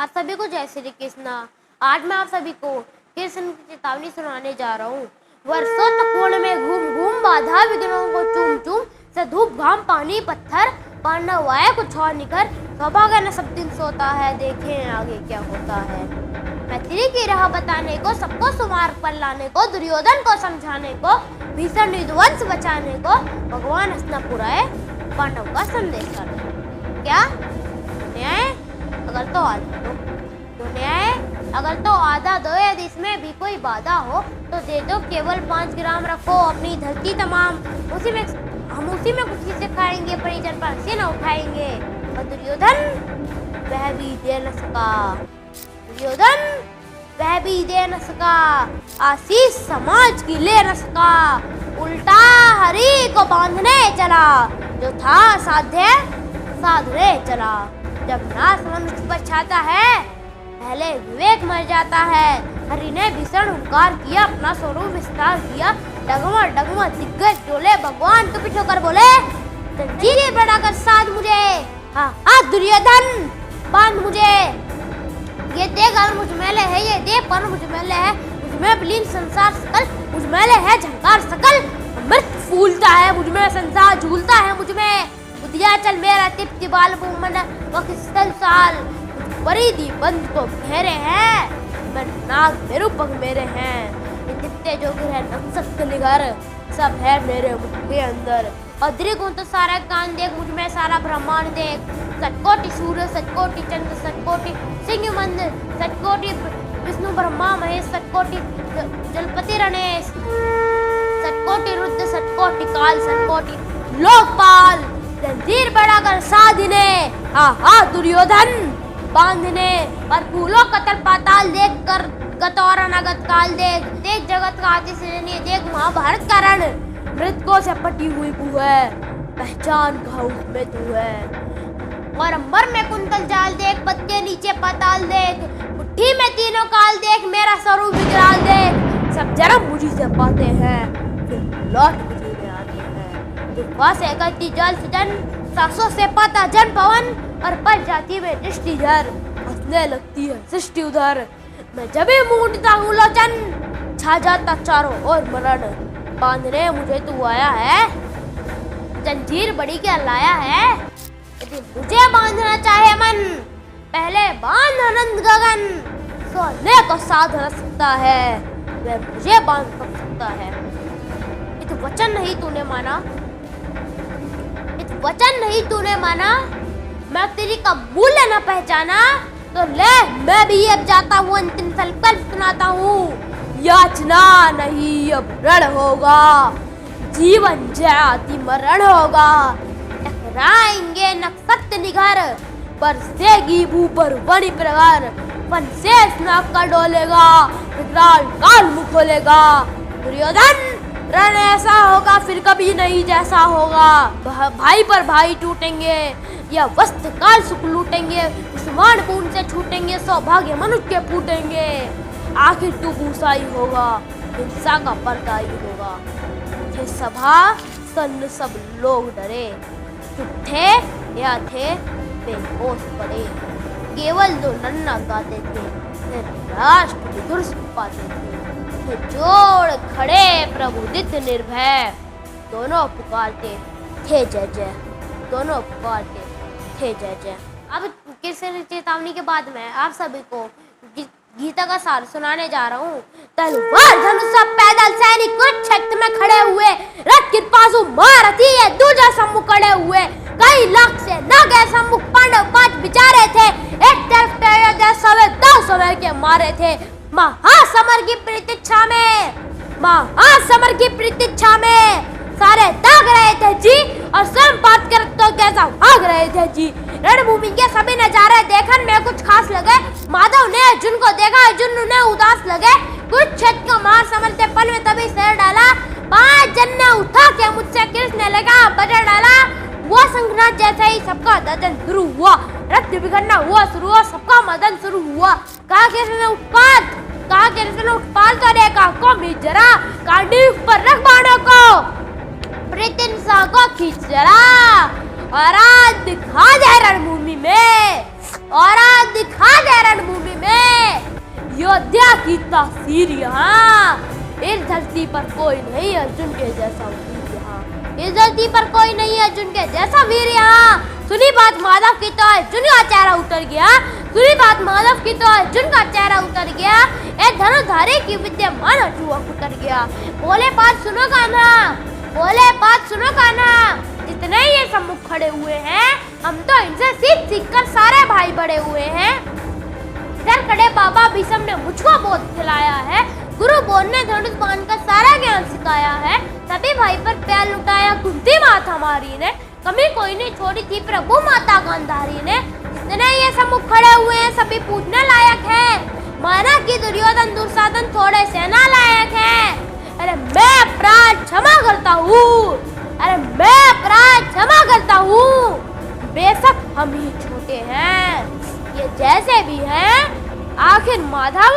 आप सभी को जय श्री कृष्णा। आज मैं आप सभी को कृष्ण की चेतावनी सुनाने जा रहा हूँ। वर्षों तक कोण में घूम घूम बाधा विघ्नों को चूम चूम से धूप घाम पानी पत्थर पांडव आया कुछ और निकर सौभाग्य न सब दिन सोता है देखें आगे क्या होता है। मैत्री की राह बताने को सबको सुमार्ग पर लाने को दुर्योधन को समझाने को भीषण विध्वंस बचाने को भगवान हस्तिनापुर आए पांडव का संदेश करने। क्या न्याय अगर तो आधा दो न्याय अगर तो आधा दो यदि इसमें भी कोई बाधा हो तो दे दो केवल 5 ग्राम रखो अपनी धरती तमाम उसी में खुशी से खाएंगे परिजन पर से न उठाएंगे। और दुर्योधन वह भी दे न सका आशीष समाज की ले न सका उल्टा हरि को बांधने चला जो था साधने चला। जब नाश मनुष्य पर छाता है पहले विवेक मर जाता है। हरि ने भीषण हुंकार किया अपना स्वरूप विस्तार किया डगमग दिग्गज डोले भगवान तो पीछे होकर बोले जंजीरें बढ़ाकर साध मुझे हाँ दुर्योधन बांध मुझे। ये देख गल मुझ मेले है ये देख पर मुझ मेले है मुझ में विलीन संसार सकल मुझ मेले है झंकार सकल अमृत फूलता है मुझ में संसार झूलता है मुझ में उदिया चल मेरा तिप्ति बाल बुमन वकिस्तल साल परिधि बंद तो घेरे हैं मैं नाग मेरू पग मेरे हैं ये तिप्ते जो गिर नक्सत निगर सब है मेरे मुख के अंदर। और दृग तो सारा कान देख मुझ में सारा ब्रह्मांड देख सतकोटि सूर्य सतकोटि चंद्र सतकोटि सिंह मंदिर सतकोटि विष्णु ब्रह्मा महेश सतकोटि जलपति रणेश सतकोटि रुद्र सतकोटि काल सतकोटि लोकपाल जंजीर बढ़ाकर साधने दुर्योधन बांधने और फूलों कतल पाताल देख कर गत और अनागत काल देख जगत का आदि श्रेणी देख महाभारत का रण मृतकों से पटी हुई बू है पहचान घाव में तू है। और अंबर में कुंतल जाल देख पद के नीचे पाताल देख मुट्ठी में तीनों काल देख मेरा स्वरूप विकराल देख सब जन्म मुझी से पाते हैं फिर लौट मुझी में आते हैं। दुर्वा से गति जल सजन सांसों से पाता जन पवन और पल जाती में दृष्टि झर हंसने लगती है सृष्टि उधर मैं जब भी मूंदता हूँ लोचन छा जाता चारों ओर मरण बांधने मुझे तू आया है जंजीर बड़ी क्या लाया है यदि मुझे बांधना चाहे मन पहले बांध अनंत गगन सोने को साध न सकता है वह मुझे बांध सकता है। इत वचन नहीं तूने माना मैं तेरी का मूल्य न पहचाना तो ले मैं भी अब जाता हूँ अंतिम संकल्प सुनाता हूँ याचना नहीं अब रण होगा जीवन जाति मरण होगा टकराएंगे नक्षत्र निगर बरसेगी भू पर बड़ी प्रगर पंचेश नाक का डोलेगा विकराल काल मुख खोलेगा। दुर्योधन रण ऐसा होगा फिर कभी नहीं जैसा होगा भाई पर भाई टूटेंगे या वस्त्र काल सुख लूटेंगे उस्मान पूर्ण से छूटेंगे सौभाग्य मनुष्य के फूटेंगे आखिर तू भूसाई होगा हिंसा का पर्दा ही होगा। थे सभा सन्न सब लोग डरे चुप थे या थे बेहोश पड़े केवल दो नन्ना गाते थे राष्ट्र विधुर पाते थे जोड़ खड़े प्रबुदित निर्भय दोनों पुकारते थे जय जय दोनों पुकारते थे जय जय। अब कृष्ण चेतावनी के बाद में आप सभी को गीता का सार सुनाने जा रहा हूँ। तलवार धनुष सब पैदल सैनिक कुरुक्षेत्र में खड़े हुए रथ के पासु महारथी है दूजा सम्मुख खड़े हुए कई लाख से न गए सम्मुख पांडव 5 बिचारे थे एक तरफ अयोध्या सवे 2 समय के मारे थे महासमर की प्रतीक्षा में सारे दाग रहे थे जी और स्वयं पात कर तो कैसा भाग रहे थे जी। रणभूमि के सभी नजारे देखने में कुछ खास लगे माधव ने अर्जुन को देखा अर्जुन ने उदास लगे कुछ क्षेत्र का महासमर से पल में तभी सिर डाला 5 जन ने उठा के मुझसे कृष्ण ने लगा बजा डाला वो संघर्ष जैसे ही सबका दर्शन शुरू हुआ रक्त बिखरना हुआ शुरू हुआ सबका मदन शुरू हुआ कहा कृष्ण ने उत्पात करेगा कौमी जरा कांडी पर रख बाणों को प्रतिनसा को खींच जरा और आज दिखा दे रणभूमि में और आज दिखा दे अयोध्या की तासीर यहाँ, इस धरती पर कोई नहीं अर्जुन के जैसा वीर यहाँ, इस धरती पर कोई नहीं अर्जुन के जैसा वीर यहाँ। सुनी बात माधव की तो अर्जुन का चेहरा उतर गया, सुनी बात माधव की तो अर्जुन का चेहरा उतर गया। ए धनुधारी की विद्या मान चुवक उतर गया। बोले बात सुनो कान्हा, बोले बात सुनो कान्हा, जितने ये सम्मुख खड़े हुए हैं हम तो इनसे सीख कर सारे भाई बड़े हुए हैं। इधर खड़े बाबा भीष्म ने मुझको बोध खिलाया है, गुरु बोध ने धनुष बाण का सारा ज्ञान सिखाया है। सभी भाई पर प्यार लुटाया कुंती माता हमारी ने, कमी कोई नहीं छोड़ी थी प्रभु माता गांधारी ने। जितने ये सम्मुख खड़े हुए हैं सभी पूजने लायक हैं, माना कि दुर्योधन दुर्योधन थोड़े से नालायक हैं। अरे मैं अपराध क्षमा करता हूँ, अरे मैं अपराध क्षमा करता हूँ। बेशक हम ही छोटे हैं, ये जैसे भी हैं, आखिर माधव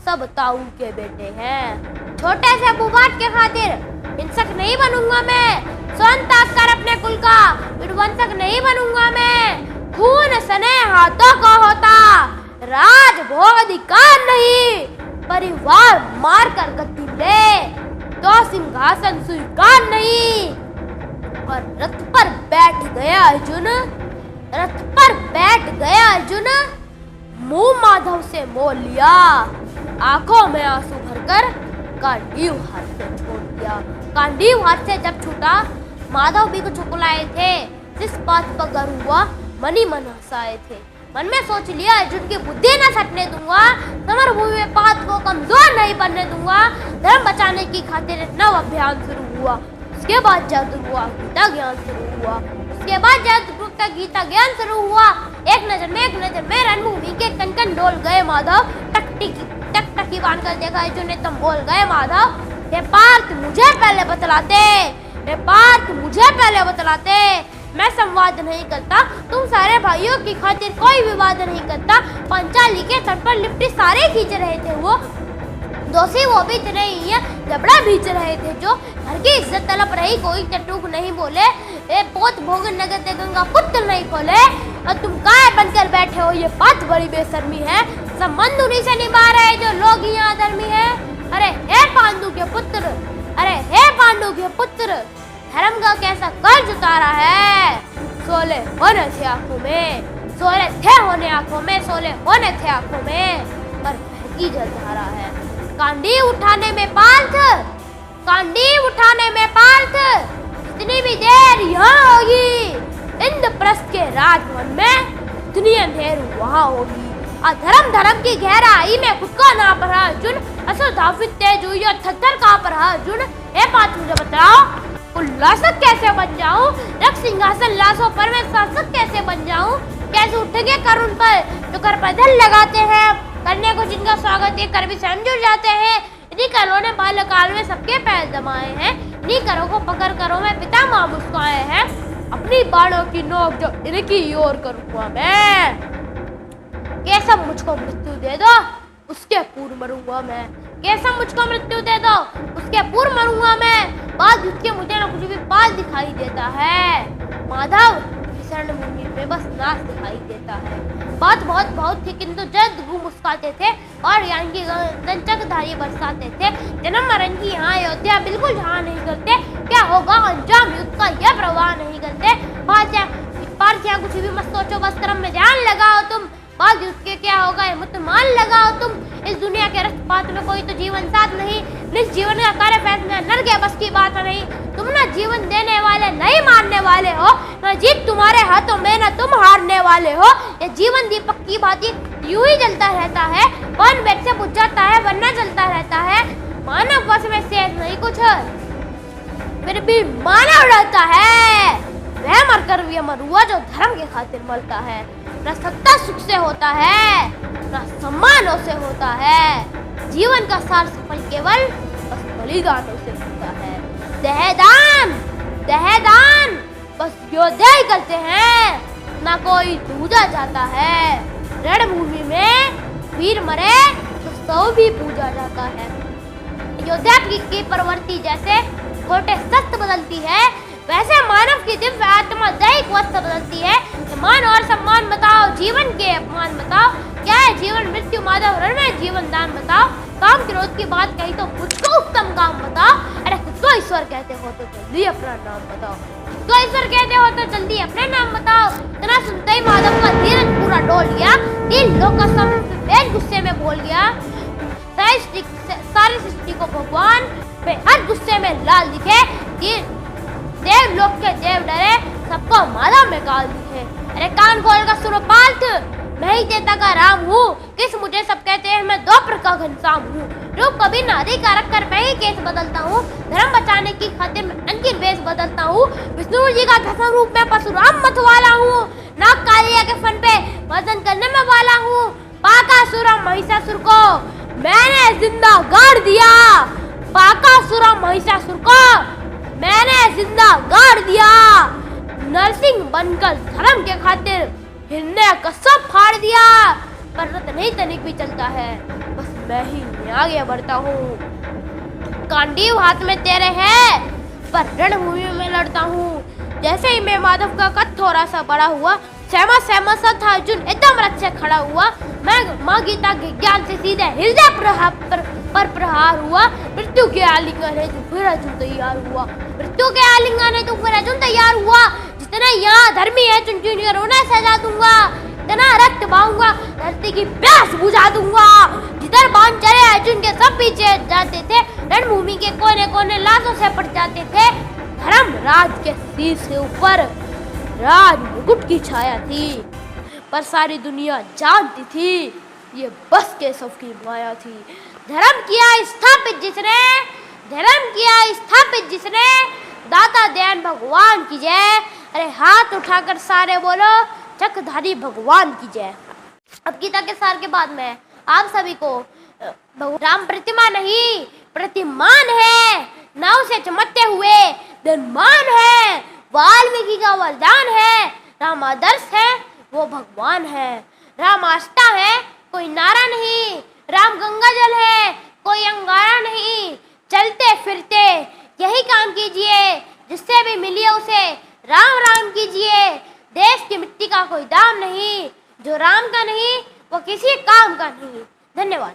सब ताऊ के बेटे हैं। छोटे से बुबाट के खातिर हिंसक नहीं बनूंगा मैं, स्वयं त्याग कर अपने कुल का विध्वंसक नहीं बनूंगा मैं। खून सने हाथों को होता राज भोग अधिकार नहीं, परिवार मार कर गद्दी ले तो सिंहासन स्वीकार नहीं। और रथ पर बैठ गया अर्जुन, रथ पर बैठ गया अर्जुन, मुंह माधव से मोल लिया, आंखों में आंसू भरकर गांडीव हाथ से छोड़ दिया। गांडीव हाथ से जब छूटा माधव भी कुछ उकुलाए थे, जिस बात पर गर्व हुआ मन ही मन हंसाए थे। मन में सोच लिया अर्जुन की बुद्धि न सटने दूंगा, समर भूमि में बात को कमजोर नहीं बनने दूंगा। धर्म बचाने की खातिर नव अभियान शुरू हुआ, उसके बाद जादू हुआ, गीता ज्ञान शुरू हुआ, उसके बाद जादू का गीता ज्ञान शुरू हुआ। एक नजर में रणभूमि के कण कण डोल गए माधव, टकटकी बांध कर देखा अर्जुन ने तब बोल गए माधव, हे पार्थ मुझे पहले बतलाते, हे पार्थ मुझे पहले बतलाते। मैं संवाद नहीं करता, तुम सारे भाइयों की खातिर कोई विवाद नहीं करता। पंचाली के तट पर लिपटी सारे खींच रहे थे वो, दोषी वो भी इतने ही है, जबड़ा भींच रहे थे जो। घर की इज्जत तलप रही कोई टटूक नहीं बोले, ए पोत भोग नगर गंगा पुत्र नहीं खोले। और तुम काय बनकर बैठे हो, ये बात बड़ी बेशर्मी है। संबंध उन्हीं से निभा रहे जो लोग यहाँ धर्मी है। अरे हे पांडु के पुत्र, अरे हे पांडु के पुत्र, धर्म का कैसा कर्ज उतारा है। सोले होने थे आंखों में, सोले थे होने आंखों में, सोले होने थे आंखों में, पर बहकी जलधारा है। कांडी उठाने में पार्थ, कांडी उठाने में पार्थ, जितनी भी देर यहाँ होगी इंद्रप्रस्थ के राजभवन में, इतनी अंधेर वहाँ होगी। अधर्म धर्म की गहराई में खुद को नाप रहा अर्जुन, असुधावित तेज हुई और थर-थर कांप रहा अर्जुन। हे पार्थ मुझे बताओ, उल्लासक कैसे बन जाऊं, रक्त सिंहासन लाशों पर मैं शासक कैसे बन जाऊं। कैसे उठेंगे करुण पर जो कर पैदल लगाते हैं, करने को जिनका स्वागत ये कर भी स्वयं जुड़ जाते हैं। इन्हीं करों ने बाल्यकाल में सबके पैर दबाए हैं, इन्हीं करों को पकड़ करो मैं पिता माँ मुस्कुराए हैं। अपनी बाणों की नोक जो इनकी ओर करूंगा मैं, कैसा मुझको मृत्यु दे दो उसके पूर्व मरूंगा मैं, कैसा मुझको मृत्यु दे दो उसके पूर्व मरूंगा मैं। बात जिसके मुझे ना कुछ भी पास दिखाई देता है, माधव शरण भूमि में बस नाश दिखाई देता है। बात बहुत थी किंतु जद मुस्काते थे और यहाँ की दंचकधारी बरसाते थे। जन्म मरण की यहाँ अयोध्या बिल्कुल जहाँ नहीं करते, क्या होगा अंजाम युद्ध का यह प्रवाह नहीं करते। पार्थ यहाँ कुछ भी मत सोचो, बस कर्म में ध्यान लगाओ तुम, बाद युद्ध के क्या होगा हिम्मत मान लगाओ तुम। इस दुनिया के रथ में कोई तो जीवन साथ नहीं, निज जीवन का कार्य फैसला नर के बस की बात नहीं। तुम ना जीवन देने वाले नहीं मारने वाले हो, ना जीत तुम्हारे हाथों में ना तुम हारने वाले हो। ये जीवन दीपक की भांति यूं ही जलता रहता है, कौन बेट से बुझ जाता है वरना जलता रहता है। मानव वश में शेष नहीं कुछ, फिर भी मानव रहता है। वह मरकर भी अमर हुआ जो धर्म के खातिर मरता है। न सत्ता सुख से होता है, न सम्मानों से होता है। जीवन का सार सफल केवल बस बलिदानों से होता है। दहेदान दहेदान बस योद्धा ही करते हैं, ना कोई पूजा जाता है। रणभूमि में वीर मरे तो सौ भी पूजा जाता है। योद्धा की प्रवृत्ति जैसे छोटे शस्त्र बदलती है, वैसे मानव की दिव्य आत्मा दैहिक वस्त्र बदलती है। मान और सम्मान बताओ, जीवन के अपमान बताओ, क्या है जीवन मृत्यु मृत्यु माधव रण में जीवन दान बताओ, काम क्रोध की बात कही तो मुझको उत्तम काम बताओ। अरे खुद को ईश्वर कहते हो तो जल्दी अपना नाम बताओ, खुद को ईश्वर कहते हो तो जल्दी अपने नाम बताओ। इतना सुनते ही माधव का धीरज पूरा डोल गया, 3 लोग का बेच गुस्से में बोल गया। सारी सृष्टि को भगवान बेहद गुस्से में लाल दिखे, देव लोक के देव डरे, सबको माधव में गाल दिखे। अरे कान खोल का सुनो पार्थ, मैं ही देता का राम हूँ, किस मुझे सब कहते हैं मैं द्वापर का घनश्याम हूँ। रूप कभी नारी का रख कर मैं ही केस बदलता हूँ, धर्म बचाने की खातिर मैं अंकित वेश बदलता हूँ। विष्णु जी का दसम रूप में परशुराम मत वाला हूँ, नाग कालिया के फन पे वजन करने में वाला हूँ। पाकासुर महिषासुर को मैंने जिंदा गाड़ दिया, पाकासुर महिषासुर को मैंने जिंदा गाड़ दिया। नरसिंह बनकर धर्म के खातिर हिरण्य कश्यप फाड़ दिया, पर रथ नहीं तनिक भी चलता है, बस मैं ही आगे बढ़ता हूँ। कांडीव हाथ में तेरे है, पर रणभूमि में लड़ता हूँ। जैसे ही मैं माधव का कद थोड़ा सा बड़ा हुआ, सहमा सा था अर्जुन एकदम रथ से खड़ा हुआ। मैं माँ गीता के ज्ञान से सीधे हृदय पर प्रहार हुआ। मृत्यु के आलिंगन है तो फिर अर्जुन तैयार हुआ, मृत्यु के आलिंगन है तो फिर अर्जुन तैयार हुआ। जितना यहाँ धर्मी है चुन चुन कर उन्हें सजा दूंगा, इतना रक्त बहाऊंगा धरती की प्यास बुझा दूंगा। जिधर बाण चले अर्जुन के सब पीछे जाते थे, रणभूमि के कोने कोने लाशों से पड़ जाते थे। धर्मराज के सिर से ऊपर राज मुकुट की छाया थी, पर सारी दुनिया जानती थी ये बस केशव की माया थी। धर्म किया स्थापित जिसने, दाता दयान भगवान की जय। अरे हाथ उठाकर सारे बोलो चक्रधारी भगवान की जय। अब गीता के सार के बाद में आप सभी को राम प्रतिमा नहीं प्रतिमान है, नाव से चमकते हुए धनवान है, वाल्मीकि का वरदान है। राम आदर्श है वो भगवान है, राम आस्था है कोई नारा नहीं, राम गंगा जल है कोई अंगारा नहीं। चलते फिरते यही काम कीजिए, जिससे भी मिलिए उसे राम राम कीजिए। देश की मिट्टी का कोई दाम नहीं, जो राम का नहीं वो किसी काम का नहीं। धन्यवाद।